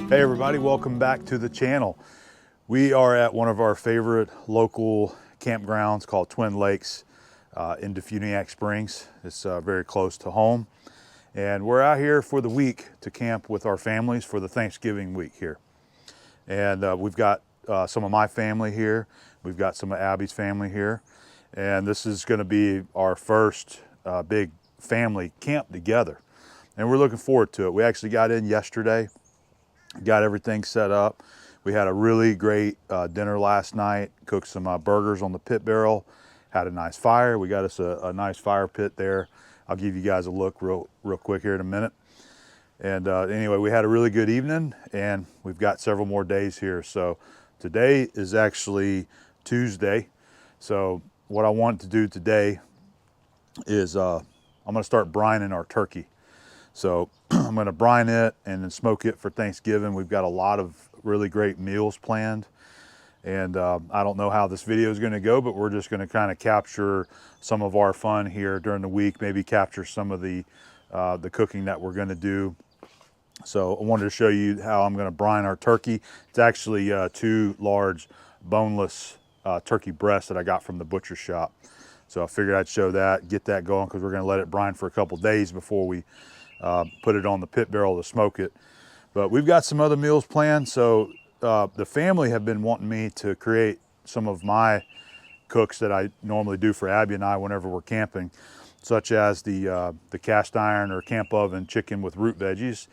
Hey everybody, welcome back to the channel. We are at one of our favorite local campgrounds called Twin Lakes in Defuniak Springs. It's very close to home. And we're out here for the week to camp with our families for the Thanksgiving week here. And we've got some of my family here. We've got some of Abby's family here. And this is gonna be our first big family camp together. And we're looking forward to it. We actually got in yesterday, got everything set up. We had a really great dinner last night, cooked some burgers on the pit barrel, had a nice fire. We got us a nice fire pit there. I'll give you guys a look real quick here in a minute. And anyway, we had a really good evening and we've got several more days here. So today is actually Tuesday. So what I want to do today is I'm gonna start brining our turkey. So I'm gonna brine it and then smoke it for Thanksgiving. We've got a lot of really great meals planned. And I don't know how this video is gonna go, but we're just gonna kind of capture some of our fun here during the week, maybe capture some of the cooking that we're gonna do. So I wanted to show you how I'm gonna brine our turkey. It's actually 2 large boneless turkey breasts that I got from the butcher shop. So I figured I'd show that, get that going, because we're gonna let it brine for a couple days before we put it on the pit barrel to smoke it. But we've got some other meals planned. So the family have been wanting me to create some of my cooks that I normally do for Abby and I whenever we're camping, such as the cast iron or camp oven chicken with root veggies.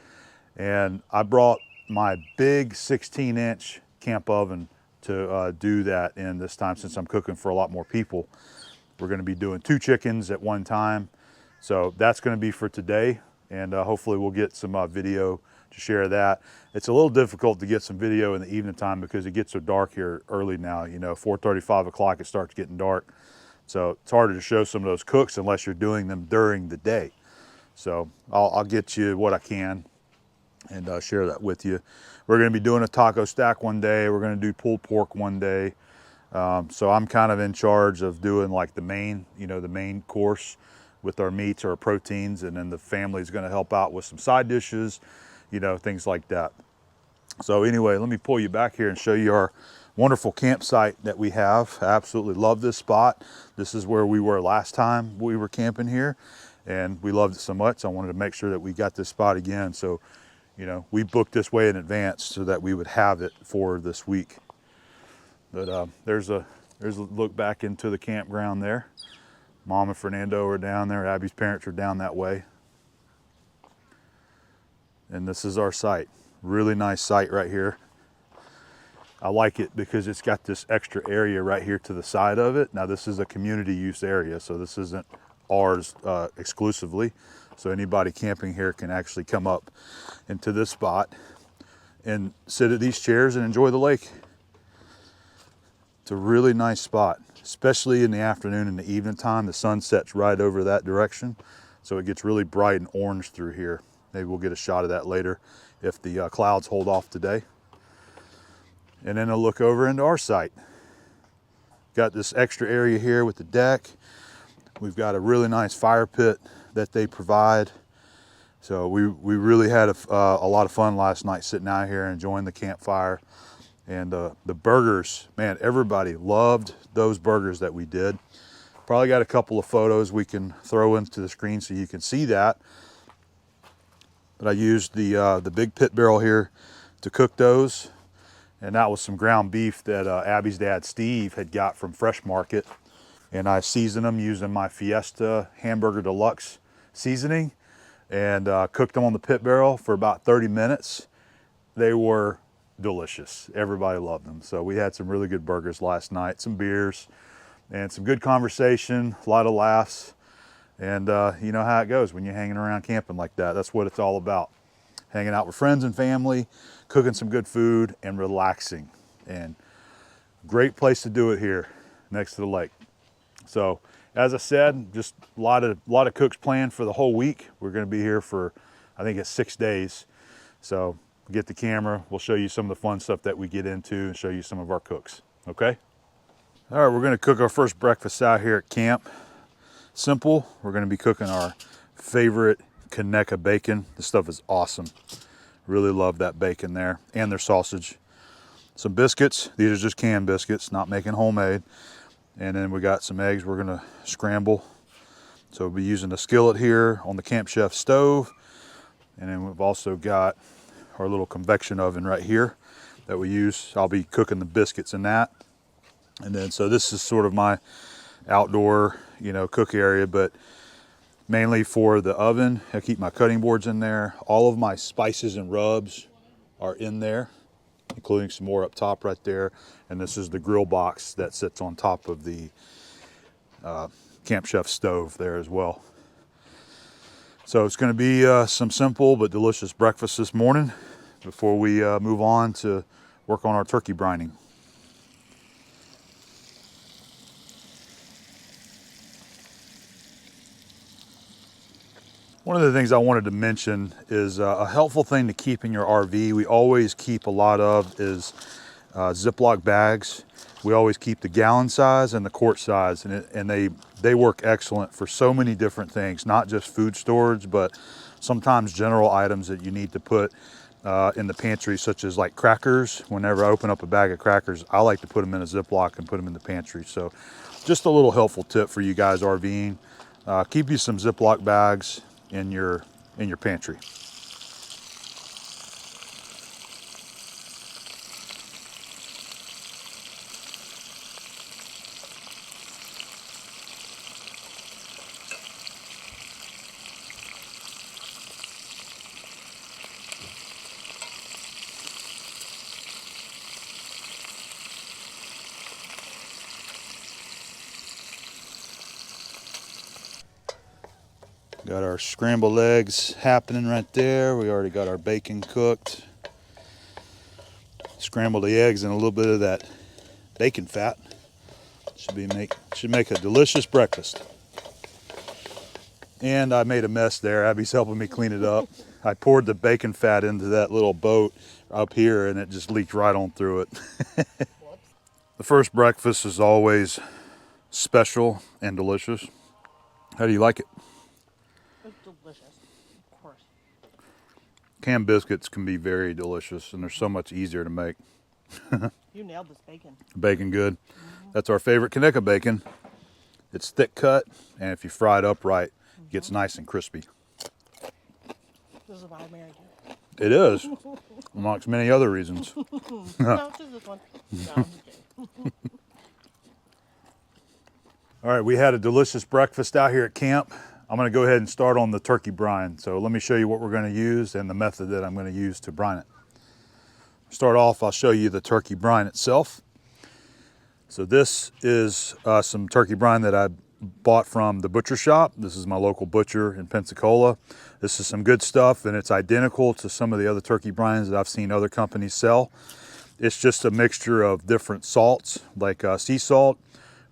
And I brought my big 16-inch camp oven to do that in this time, since I'm cooking for a lot more people. We're gonna be doing 2 chickens at one time. So that's gonna be for today. And hopefully we'll get some video to share that. It's a little difficult to get some video in the evening time because it gets so dark here early now. You know, 4:30, 5 o'clock, it starts getting dark. So it's harder to show some of those cooks unless you're doing them during the day. So I'll get you what I can and share that with you. We're gonna be doing a taco stack one day. We're gonna do pulled pork one day. So I'm kind of in charge of doing like the main, the main course with our meats or our proteins, and then the family's gonna help out with some side dishes, things like that. So anyway, let me pull you back here and show you our wonderful campsite that we have. I absolutely love this spot. This is where we were last time we were camping here, and we loved it so much, I wanted to make sure that we got this spot again. So, we booked this way in advance so that we would have it for this week. But there's a look back into the campground there. Mom and Fernando are down there. Abby's parents are down that way. And this is our site. Really nice site right here. I like it because it's got this extra area right here to the side of it. Now this is a community use area, so this isn't ours exclusively. So anybody camping here can actually come up into this spot and sit at these chairs and enjoy the lake. It's a really nice spot, especially in the afternoon and the evening time. The sun sets right over that direction, so it gets really bright and orange through here. Maybe we'll get a shot of that later if the clouds hold off today. And then a look over into our site. Got this extra area here with the deck. We've got a really nice fire pit that they provide. So we really had a lot of fun last night sitting out here enjoying the campfire. And the burgers, man, everybody loved those burgers that we did. Probably got a couple of photos we can throw into the screen so you can see that. But I used the big pit barrel here to cook those. And that was some ground beef that Abby's dad, Steve, had got from Fresh Market. And I seasoned them using my Fiesta Hamburger Deluxe seasoning and cooked them on the pit barrel for about 30 minutes. They were delicious. Everybody loved them. So we had some really good burgers last night, some beers, and some good conversation, a lot of laughs. And you know how it goes when you're hanging around camping like that. That's what it's all about. Hanging out with friends and family, cooking some good food, and relaxing. And great place to do it here next to the lake. So as I said, just a lot of cooks planned for the whole week. We're going to be here for, I think it's 6 days. So get the camera, we'll show you some of the fun stuff that we get into and show you some of our cooks, okay? All right, we're gonna cook our first breakfast out here at camp. Simple, we're gonna be cooking our favorite Conecuh bacon. This stuff is awesome. Really love that bacon there and their sausage. Some biscuits. These are just canned biscuits, not making homemade. And then we got some eggs we're gonna scramble. So we'll be using a skillet here on the Camp Chef stove. And then we've also got our little convection oven right here that we use. I'll be cooking the biscuits in that. And then, so this is sort of my outdoor, cook area, but mainly for the oven. I keep my cutting boards in there. All of my spices and rubs are in there, including some more up top right there. And this is the grill box that sits on top of the Camp Chef stove there as well. So it's going to be some simple but delicious breakfast this morning before we move on to work on our turkey brining. One of the things I wanted to mention is a helpful thing to keep in your RV. We always keep a lot of is Ziploc bags. We always keep the gallon size and the quart size, and they work excellent for so many different things, not just food storage, but sometimes general items that you need to put in the pantry, such as like crackers. Whenever I open up a bag of crackers, I like to put them in a Ziploc and put them in the pantry. So just a little helpful tip for you guys RVing. Keep you some Ziploc bags in your pantry. Got our scrambled eggs happening right there. We already got our bacon cooked. Scrambled the eggs in a little bit of that bacon fat. Should make a delicious breakfast. And I made a mess there. Abby's helping me clean it up. I poured the bacon fat into that little boat up here and it just leaked right on through it. The first breakfast is always special and delicious. How do you like it? It's delicious, of course. Canned biscuits can be very delicious and they're so much easier to make. You nailed this bacon. Bacon good. That's our favorite Kaneka bacon. It's thick cut, and if you fry it up right, it gets nice and crispy. This is why I married you. It is, amongst many other reasons. No, it's just this one. No, I'm just kidding. All right, we had a delicious breakfast out here at camp. I'm gonna go ahead and start on the turkey brine. So let me show you what we're gonna use and the method that I'm gonna use to brine it. Start off, I'll show you the turkey brine itself. So this is some turkey brine that I bought from the butcher shop. This is my local butcher in Pensacola. This is some good stuff, and it's identical to some of the other turkey brines that I've seen other companies sell. It's just a mixture of different salts, like sea salt,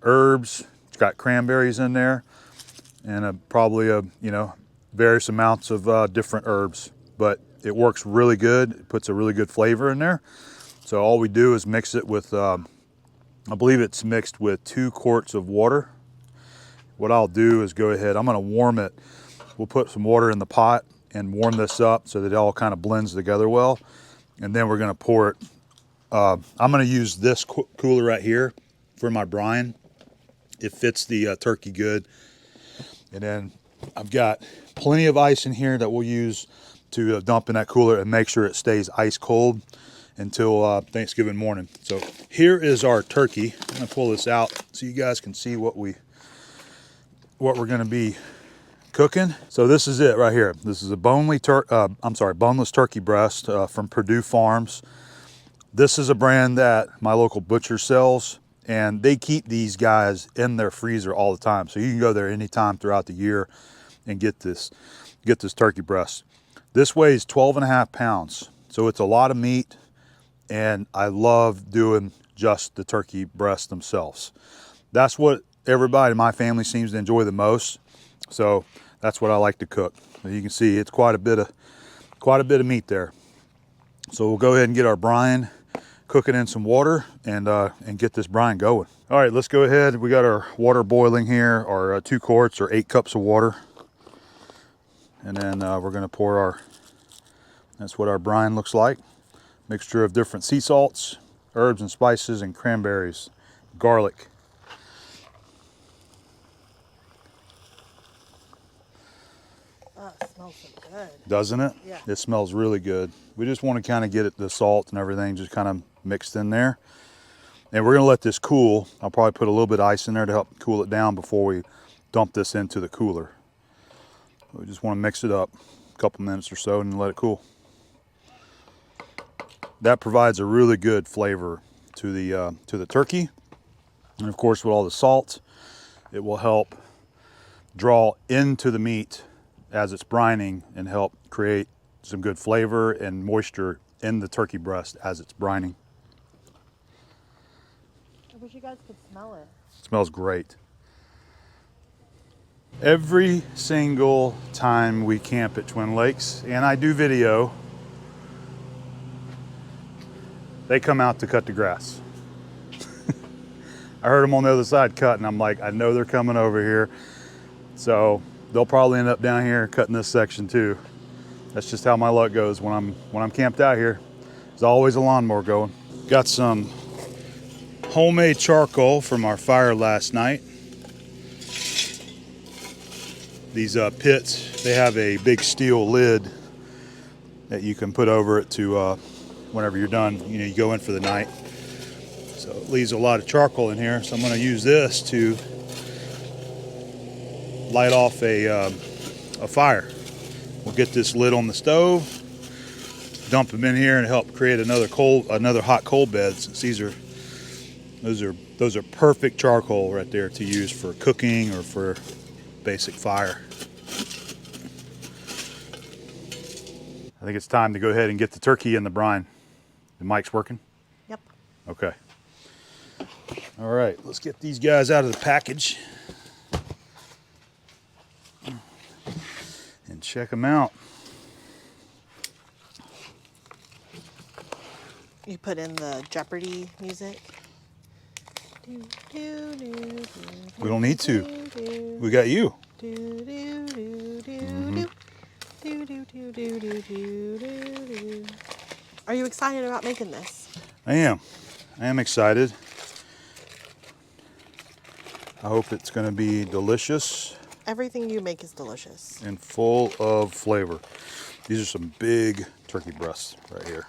herbs. It's got cranberries in there, and probably various amounts of different herbs. But it works really good. It puts a really good flavor in there. So all we do is mix it with, I believe it's mixed with 2 quarts of water. What I'll do is go ahead, I'm gonna warm it. We'll put some water in the pot and warm this up so that it all kind of blends together well. And then we're gonna pour it. I'm gonna use this cooler right here for my brine. It fits the turkey good. And then I've got plenty of ice in here that we'll use to dump in that cooler and make sure it stays ice cold until Thanksgiving morning. So here is our turkey. I'm gonna pull this out so you guys can see what we're gonna be cooking. So this is it right here. This is a boneless turkey breast from Purdue Farms. This is a brand that my local butcher sells, and they keep these guys in their freezer all the time. So you can go there anytime throughout the year and get this turkey breast. This weighs 12.5 pounds. So it's a lot of meat, and I love doing just the turkey breasts themselves. That's what everybody in my family seems to enjoy the most. So that's what I like to cook. You can see it's quite a bit of meat there. So we'll go ahead and get our brine, cook it in some water, and get this brine going. All right, let's go ahead. We got our water boiling here, our 2 quarts or 8 cups of water. And then we're gonna pour That's what our brine looks like. Mixture of different sea salts, herbs and spices, and cranberries, garlic. Oh, it smells so good. Doesn't it? Yeah. It smells really good. We just want to kind of get it, the salt and everything just kind of mixed in there. And we're going to let this cool. I'll probably put a little bit of ice in there to help cool it down before we dump this into the cooler. We just want to mix it up a couple minutes or so and let it cool. That provides a really good flavor to the turkey. And of course, with all the salt, it will help draw into the meat as it's brining and help create some good flavor and moisture in the turkey breast as it's brining. I wish you guys could smell it. It smells great. Every single time we camp at Twin Lakes, and I do video, they come out to cut the grass. I heard them on the other side cutting. I'm like, I know they're coming over here. So they'll probably end up down here cutting this section too. That's just how my luck goes when I'm camped out here. There's always a lawnmower going. Got some homemade charcoal from our fire last night. These pits, they have a big steel lid that you can put over it to whenever you're done, you go in for the night. So it leaves a lot of charcoal in here. So I'm going to use this to light off a fire. We'll get this lid on the stove, dump them in here, and help create another hot coal bed. Since those are perfect charcoal right there to use for cooking or for basic fire. I think it's time to go ahead and get the turkey in the brine. The mic's working? Yep. Okay. All right, let's get these guys out of the package and check them out. You put in the Jeopardy music. We don't need to. We got you. Are you excited about making this? I am excited. I hope it's going to be delicious Everything you make is delicious. and full of flavor. These are some big turkey breasts right here.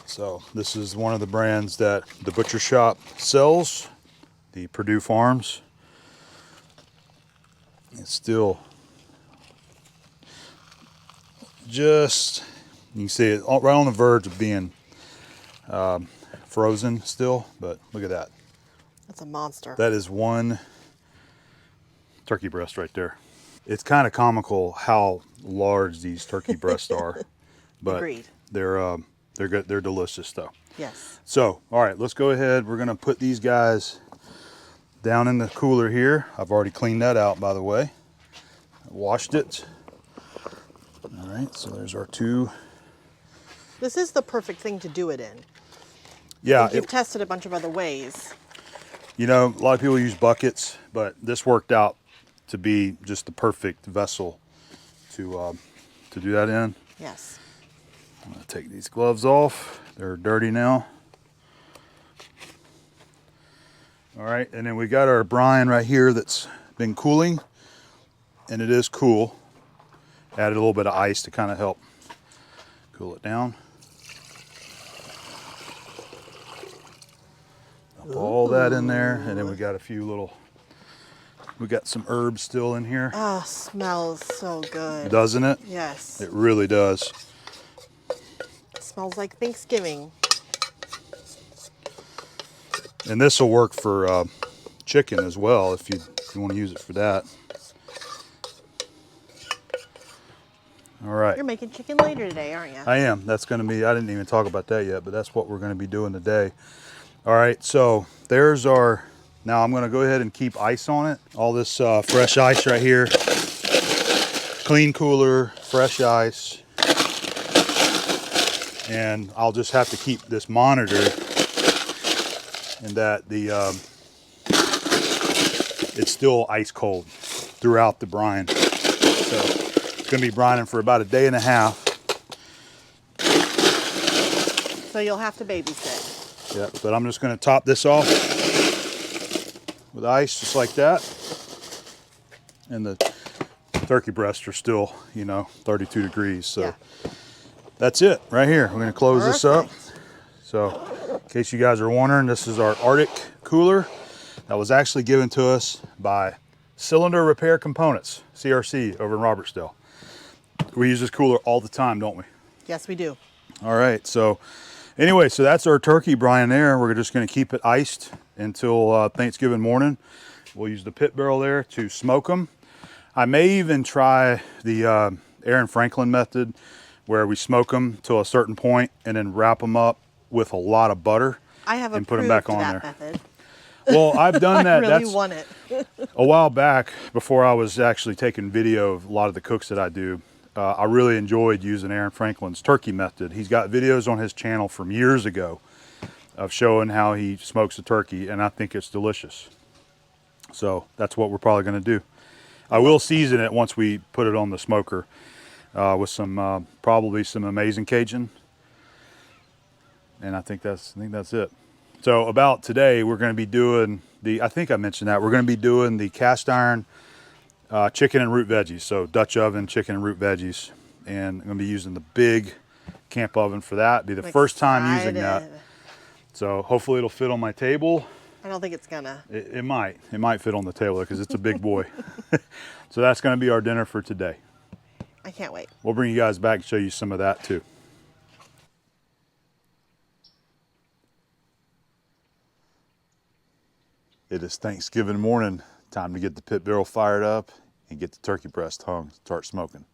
So this is one of the brands that the butcher shop sells, the Purdue Farms. It's still just, you can see it right on the verge of being frozen still, but look at that. That's a monster. That is one turkey breast right there. It's kind of comical how large these turkey breasts are, but Agreed. they're good. They're delicious though. Yes. So, all right, let's go ahead. We're gonna put these guys down in the cooler here. I've already cleaned that out, by the way. I washed it. All right, so there's our two. This is the perfect thing to do it in. Yeah, You've tested a bunch of other ways. a lot of people use buckets, but this worked out to be just the perfect vessel to do that in. Yes. I'm gonna take these gloves off. They're dirty now. All right, and then we got our brine right here that's been cooling, and it is cool. Added a little bit of ice to kind of help cool it down. Dump all that in there, and then we got we got some herbs still in here. Oh, smells so good. Doesn't it? Yes. It really does. It smells like Thanksgiving. And this will work for chicken as well if you want to use it for that. All right. You're making chicken later today, aren't you? I am. That's going to be, I didn't even talk about that yet, but that's what we're going to be doing today. All right, so there's our, now I'm going to go ahead and keep ice on it. All this fresh ice right here. Clean cooler, fresh ice. And I'll just have to keep this monitored and that it's still ice cold throughout the brine. So it's going to be brining for about a day and a half. So you'll have to babysit. Yeah, but I'm just going to top this off with ice just like that. And the turkey breasts are still, you know, 32 degrees. So Yeah. that's it right here. We're going to close this up. Perfect. So in case you guys are wondering, this is our Arctic cooler that was actually given to us by Cylinder Repair Components, CRC, over in Robertsdale. We use this cooler all the time, don't we? Yes, we do. All right, so anyway, so that's our turkey brine there. We're just going to keep it iced until Thanksgiving morning. We'll use the pit barrel there to smoke them. I may even try the Aaron Franklin method, where we smoke them to a certain point and then wrap them up with a lot of butter I have and put them approved back on that there. method. Well, I've done that. I really That's want it. a while back, before I was actually taking video of a lot of the cooks that I do. I really enjoyed using Aaron Franklin's turkey method. He's got videos on his channel from years ago of showing how he smokes a turkey, and I think it's delicious. So that's what we're probably going to do. I will season it once we put it on the smoker with some probably some Amazing Cajun, and I think that's it. So about today, we're going to be doing the, I think I mentioned that, we're going to be doing the cast iron chicken and root veggies. So Dutch oven chicken and root veggies, and I'm going to be using the big camp oven for that. Be the first time using that. So hopefully it'll fit on my table. I don't think it's gonna. It might fit on the table because it's a big boy. So that's going to be our dinner for today. I can't wait. We'll bring you guys back and show you some of that too. It is Thanksgiving morning. Time to get the pit barrel fired up and get the turkey breast hung, start smoking.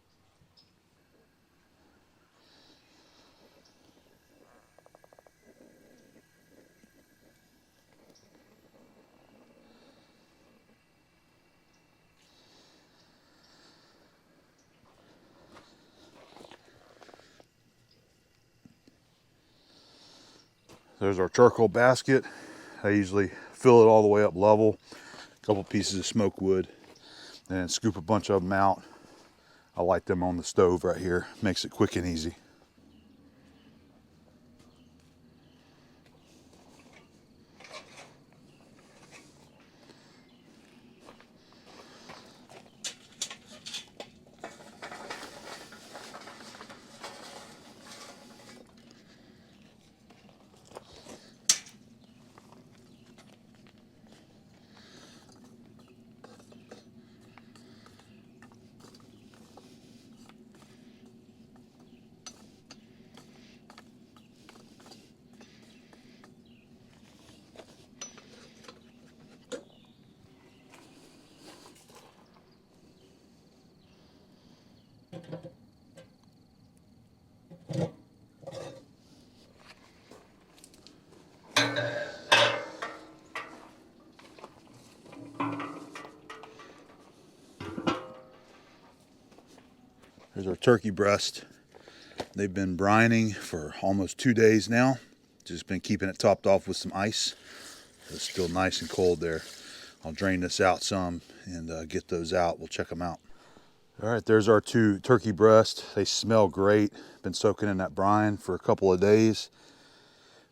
There's our charcoal basket. I usually fill it all the way up level, a couple pieces of smoke wood, and scoop a bunch of them out. I light them on the stove right here. Makes it quick and easy. There's our turkey breast. They've been brining for almost 2 days now. Just been keeping it topped off with some ice. It's still nice and cold there. I'll drain this out some and get those out. We'll check them out. All right, there's our 2 turkey breasts. They smell great. Been soaking in that brine for a couple of days.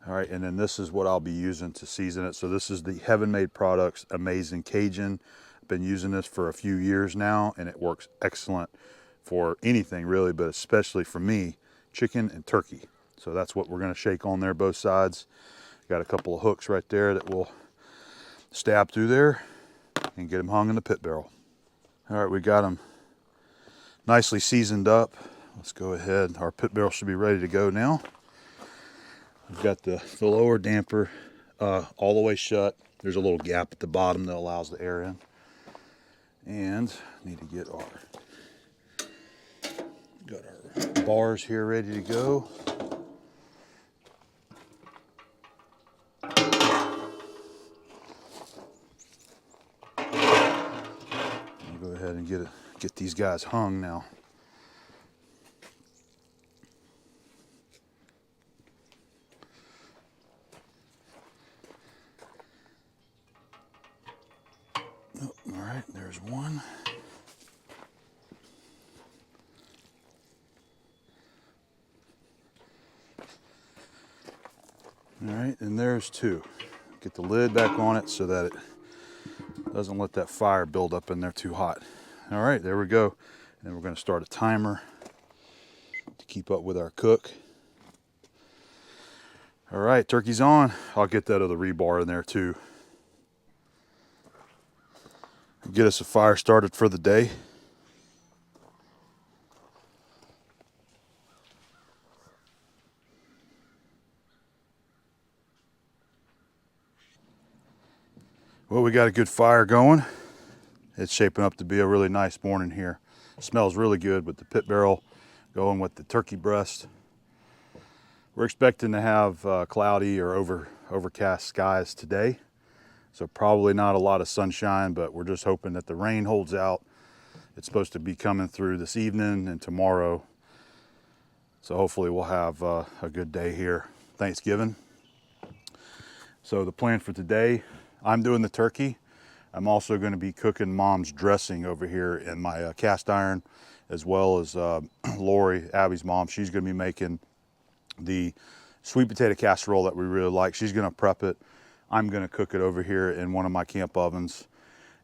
All right, and then this is what I'll be using to season it. So this is the Heaven Made Products Amazing Cajun. Been using this for a few years now, and it works excellent for anything really, but especially for me, chicken and turkey. So that's what we're gonna shake on there, both sides. Got a couple of hooks right there that will stab through there and get them hung in the pit barrel. All right, we got them nicely seasoned up. Let's go ahead. Our pit barrel should be ready to go now. We've got the lower damper all the way shut. There's a little gap at the bottom that allows the air in. And need to get our bars here ready to go. I'll go ahead and get these guys hung now. Oh, all right, there's one. All right, and there's 2. Get the lid back on it so that it doesn't let that fire build up in there too hot. All right, there we go. And we're going to start a timer to keep up with our cook. All right, turkey's on. I'll get that other rebar in there too. Get us a fire started for the day. Well, we got a good fire going. It's shaping up to be a really nice morning here. Smells really good with the pit barrel going with the turkey breast. We're expecting to have cloudy or overcast skies today. So probably not a lot of sunshine, but we're just hoping that the rain holds out. It's supposed to be coming through this evening and tomorrow. So hopefully we'll have a good day here. Thanksgiving. So the plan for today, I'm doing the turkey. I'm also going to be cooking Mom's dressing over here in my cast iron, as well as Lori, Abby's mom. She's going to be making the sweet potato casserole that we really like. She's going to prep it. I'm going to cook it over here in one of my camp ovens.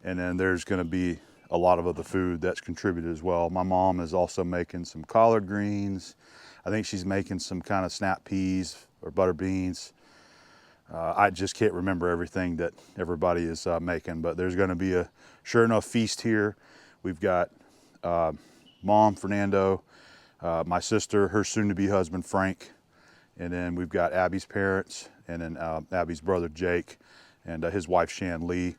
And then there's going to be a lot of other food that's contributed as well. My mom is also making some collard greens. I think she's making some kind of snap peas or butter beans. I just can't remember everything that everybody is making, but there's going to be a sure enough feast here. We've got Mom, Fernando, my sister, her soon-to-be husband, Frank, and then we've got Abby's parents, and then Abby's brother, Jake, and his wife, Shan Lee.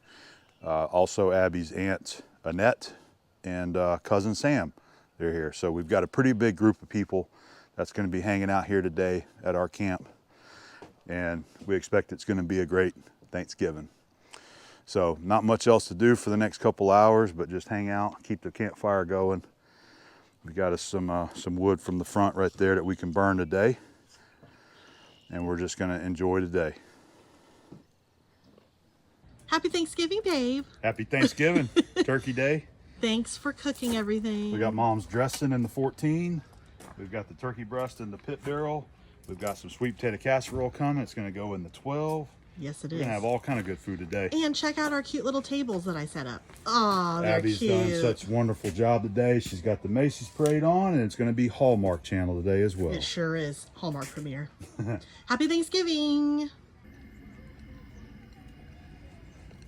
Also Abby's aunt, Annette, and cousin Sam. They're here. So we've got a pretty big group of people that's going to be hanging out here today at our camp. And we expect it's going to be a great Thanksgiving. So not much else to do for the next couple hours, but just hang out, keep the campfire going. We got us some wood from the front right there that we can burn today. And we're just going to enjoy today. Happy Thanksgiving, babe. Happy Thanksgiving, Turkey Day. Thanks for cooking everything. We got Mom's dressing in the 14. We've got the turkey breast in the pit barrel. We've got some sweet potato casserole coming. It's going to go in the 12. Yes, it We're is. going to have all kind of good food today. And check out our cute little tables that I set up. Oh, they're Abby's cute. done such a wonderful job today. She's got the Macy's parade on, and it's going to be Hallmark Channel today as well. It sure is. Hallmark premiere. Happy Thanksgiving.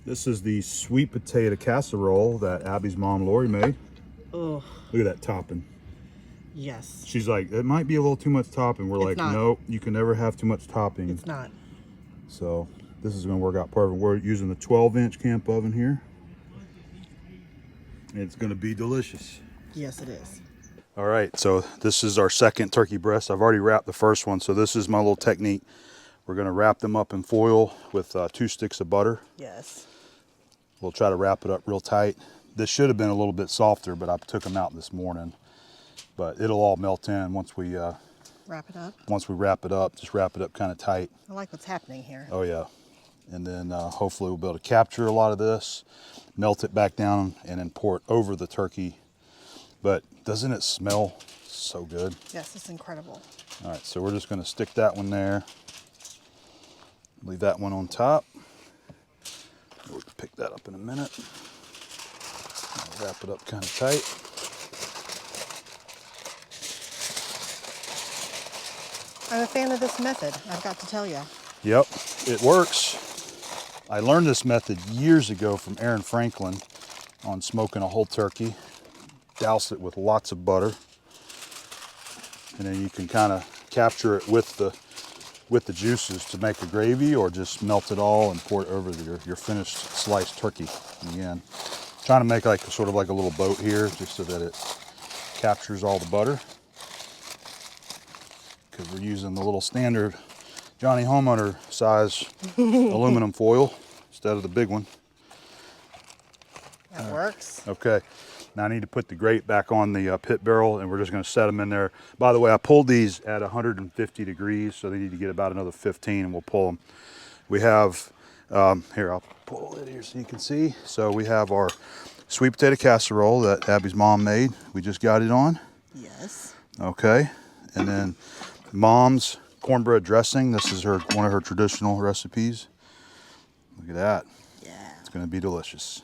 This is the sweet potato casserole that Abby's mom, Lori, made. Oh, Look at that topping. yes. She's like, it might be a little too much topping. We're like, not. nope, you can never have too much topping. It's not. So this is going to work out perfect. We're using the 12-inch camp oven here. It's going to be delicious. Yes, it is. All right, so this is our second turkey breast. I've already wrapped the first one, so this is my little technique. We're going to wrap them up in foil with 2 sticks of butter. Yes. We'll try to wrap it up real tight. This should have been a little bit softer, but I took them out this morning. But it'll all melt in once we Wrap it up. wrap it up. Just wrap it up kind of tight. I like what's happening here. Oh yeah. And then hopefully we'll be able to capture a lot of this, melt it back down, and then pour it over the turkey. But doesn't it smell so good? Yes, it's incredible. All right, so we're just going to stick that one there. Leave that one on top. We'll pick that up in a minute. I'll wrap it up kind of tight. I'm a fan of this method, I've got to tell you. Yep, it works. I learned this method years ago from Aaron Franklin on smoking a whole turkey. Douse it with lots of butter. And then you can kind of capture it with the juices to make a gravy, or just melt it all and pour it over your finished sliced turkey. And again, trying to make like sort of like a little boat here, just so that it captures all the butter. Because we're using the little standard Johnny Homeowner size aluminum foil instead of the big one. That works. Okay, now I need to put the grate back on the pit barrel, and we're just going to set them in there. By the way, I pulled these at 150 degrees, so they need to get about another 15, and we'll pull them. We have, here, I'll pull it here so you can see. So we have our sweet potato casserole that Abby's mom made. We just got it on. Yes. Okay, and then Mom's cornbread dressing. This is one of her traditional recipes. Look at that. Yeah. It's gonna be delicious.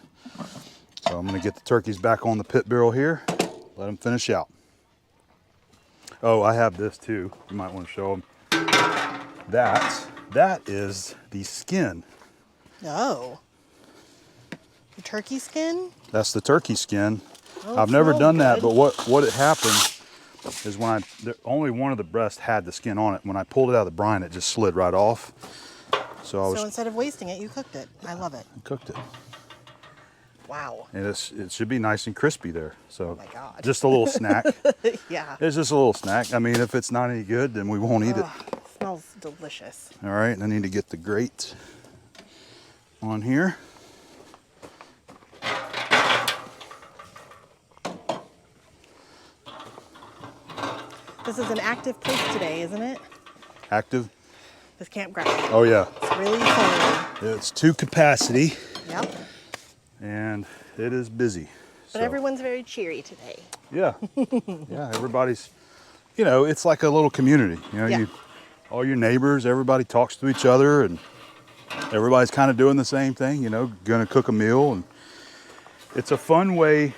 So I'm gonna get the turkeys back on the pit barrel here. Let them finish out. Oh, I have this too. You might want to show them. That is the skin. Oh. The turkey skin? That's the turkey skin. Oh, I've never smells done that, good. but what had happened is when only one of the breasts had the skin on it. When I pulled it out of the brine, it just slid right off. So instead of wasting it, you cooked it. I love it. cooked it. Wow. And it should be nice and crispy there. So Oh my God. just a little snack. Yeah. It's just a little snack. I mean, if it's not any good, then we won't eat it. Smells delicious. All right, and I need to get the grate on here. This is an active place today, isn't it? Active. This campground. Oh yeah. It's really full. It's to capacity. Yep. And it is busy. But everyone's very cheery today. Yeah. Yeah, everybody's, it's like a little community. Yeah. All your neighbors, everybody talks to each other, and everybody's kind of doing the same thing, gonna cook a meal. And it's a fun way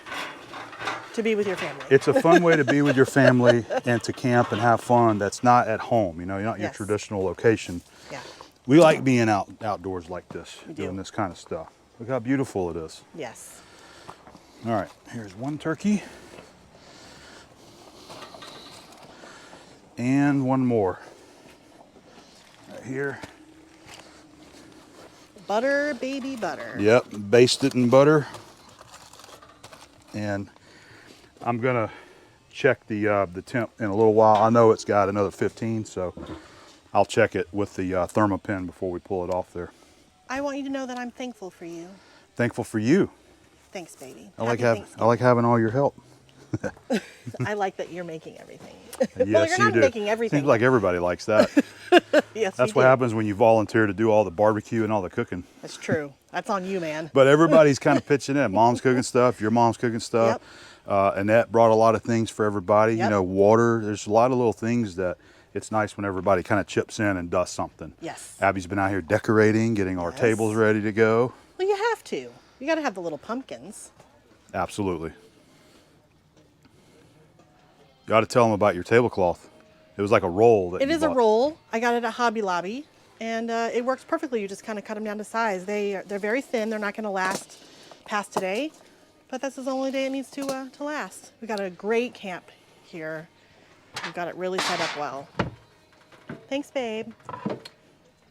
To be with your family. It's a fun way to be with your family and to camp and have fun that's not at home, you're not your Yes. traditional location. Yeah. We like being outdoors like this, We do. doing this kind of stuff. Look how beautiful it is. Yes. All right, here's one turkey. And one more. Right here. Butter, baby butter. Yep, baste it in butter. And I'm gonna check the temp in a little while. I know it's got another 15, so I'll check it with the thermopen before we pull it off there. I want you to know that I'm thankful for you. Thankful for you. Thanks, baby. I like Happy having all your help. Thanksgiving. I like that you're making everything. Yes, well, you're not you do. making everything. Seems like everybody likes that. Yes, That's we what do. happens when you volunteer to do all the barbecue and all the cooking. That's true. That's on you, man. But everybody's kind of pitching in. Mom's cooking stuff. Your mom's cooking stuff. Annette brought a lot of things for everybody. Yep. Water. There's a lot of little things that it's nice when everybody kind of chips in and does something. Yes. Abby's been out here decorating, getting our Yes. tables ready to go. Well, you have to. You got to have the little pumpkins. Absolutely. You ought to tell them about your tablecloth. It was like a roll. It is a roll. I got it at Hobby Lobby, and it works perfectly. You just kind of cut them down to size. They're very thin. They're not going to last past today, but this is the only day it needs to last. We got a great camp here. We've got it really set up well. Thanks, babe.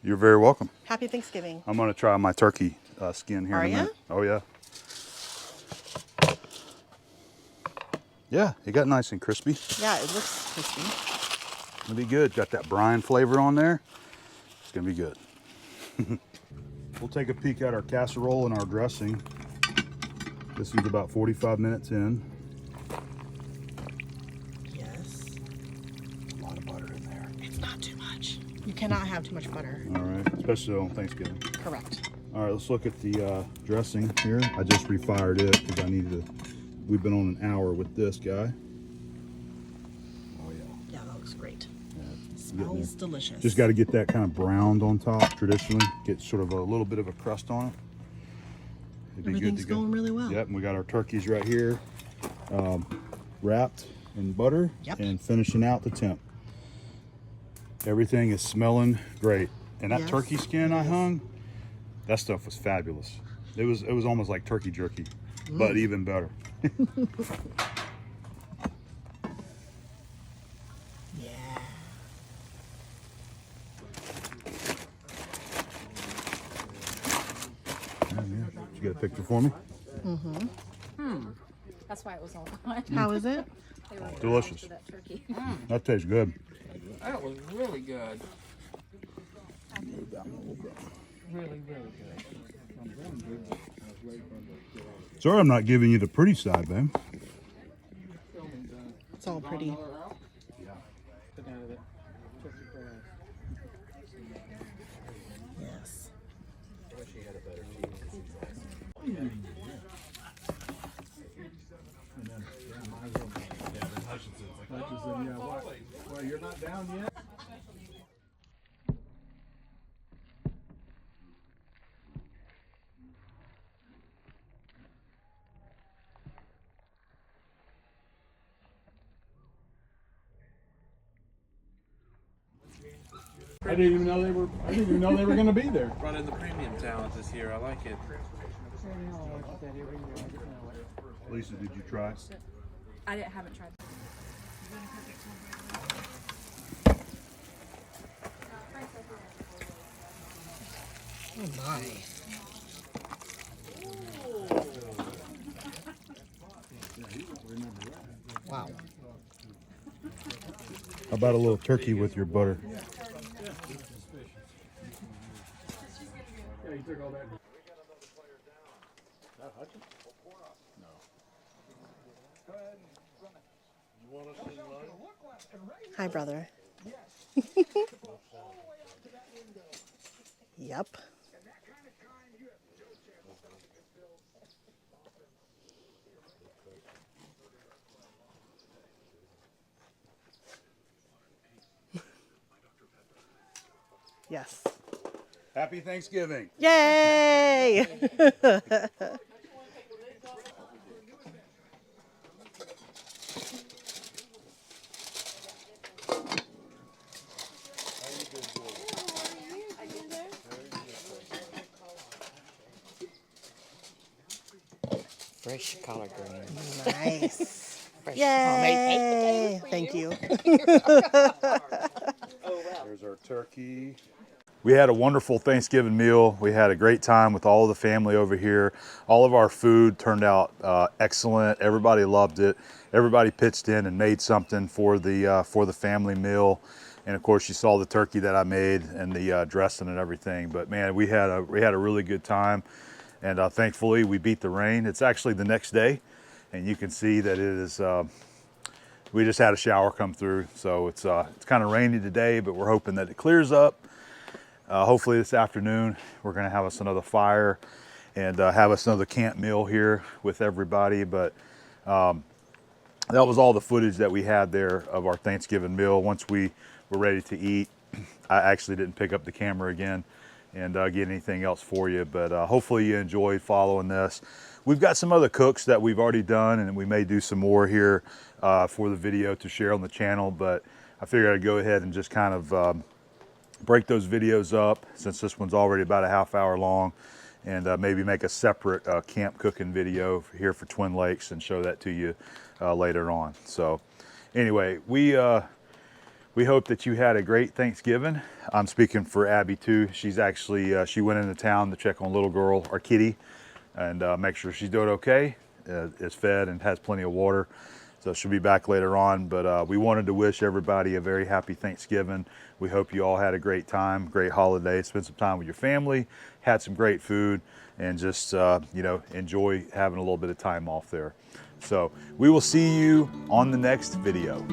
You're very welcome. Happy Thanksgiving. I'm going to try my turkey skin here Are in a ya? minute. Oh, yeah. Yeah, it got nice and crispy. Yeah, it looks crispy. It'll be good. Got that brine flavor on there. It's going to be good. We'll take a peek at our casserole and our dressing. This is about 45 minutes in. Yes. A lot of butter in there. It's not too much. You cannot have too much butter. All right, especially on Thanksgiving. Correct. All right, let's look at the dressing here. I just refired it because I needed to. We've been on an hour with this guy. Oh yeah. Yeah, that looks great. Yeah, Smells delicious. just got to get that kind of browned on top traditionally. Get sort of a little bit of a crust on it. It'd be good Everything's to go. going really well. Yep, and we got our turkeys right here, wrapped in butter Yep. and finishing out the temp. Everything is smelling great. And that Yes, turkey skin it I is. hung, that stuff was fabulous. It was almost like turkey jerky, but even better. Yeah. Did you get a picture for me? That's why it was all gone. How is it? They were Delicious. for that turkey. That tastes good. That was really good. Really, really good. Sorry I'm not giving you the pretty side, man. It's all pretty. Yes. Well, you're not down yet? I didn't even know they were going to be there. Brought in the premium talent this year. I like it. Lisa, did you try? Haven't tried. Oh my. Wow. How about a little turkey with your butter? Hi, brother. Yep. Yes. Happy Thanksgiving. Yay! Fresh collard greens. Nice. Fresh Yay! Thank you. There's our turkey. We had a wonderful Thanksgiving meal. We had a great time with all of the family over here. All of our food turned out excellent. Everybody loved it. Everybody pitched in and made something for the family meal. And of course, you saw the turkey that I made and the dressing and everything. But man, we had a really good time. And thankfully, we beat the rain. It's actually the next day, and you can see that it is. We just had a shower come through, so it's kind of rainy today, but we're hoping that it clears up. Hopefully this afternoon, we're gonna have us another fire and have us another camp meal here with everybody. But that was all the footage that we had there of our Thanksgiving meal. Once we were ready to eat, I actually didn't pick up the camera again and get anything else for you, but hopefully you enjoyed following this. We've got some other cooks that we've already done, and we may do some more here for the video to share on the channel, but I figured I'd go ahead and just kind of break those videos up, since this one's already about a half hour long, and maybe make a separate camp cooking video here for Twin Lakes and show that to you later on. So anyway, we hope that you had a great Thanksgiving. I'm speaking for Abby too. She's actually, she went into town to check on little girl, our kitty, and make sure she's doing okay, is fed and has plenty of water. So she'll be back later on, but we wanted to wish everybody a very happy Thanksgiving. We hope you all had a great time, great holiday, spent some time with your family, had some great food, and just, you know, enjoy having a little bit of time off there. So we will see you on the next video.